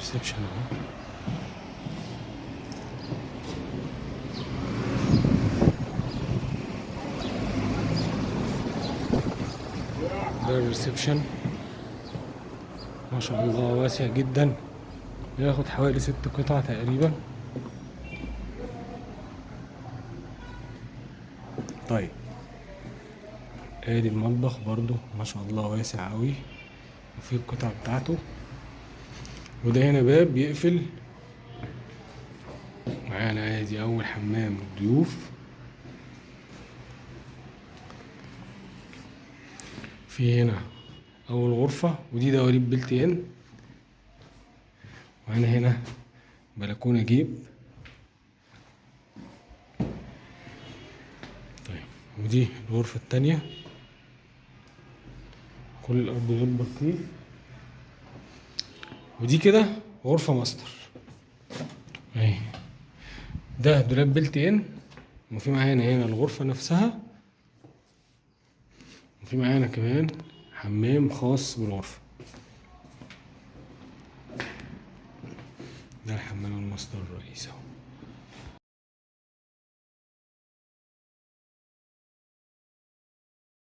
ريسبشن اهو. ده الريسبشن ما شاء الله واسع جدا، ياخد حوالي 6 قطع تقريبا. طيب ادي المطبخ برضو ما شاء الله واسع اوي وفيه القطع بتاعته. وده هنا باب يقفل معانا. ادي اول حمام للضيوف. في هنا اول غرفة ودي دواليب بلت ان. وعنا هنا بلكونة جيب. طيب ودي الغرفة التانية، كل الارض غير بطيخ. ودي كده غرفة ماستر اهي. ده دولاب بلت ان، وفي معانا هنا الغرفة نفسها، وفي معانا كمان حمام خاص بالغرفة. ده الحمام الماستر الرئيسي اهو.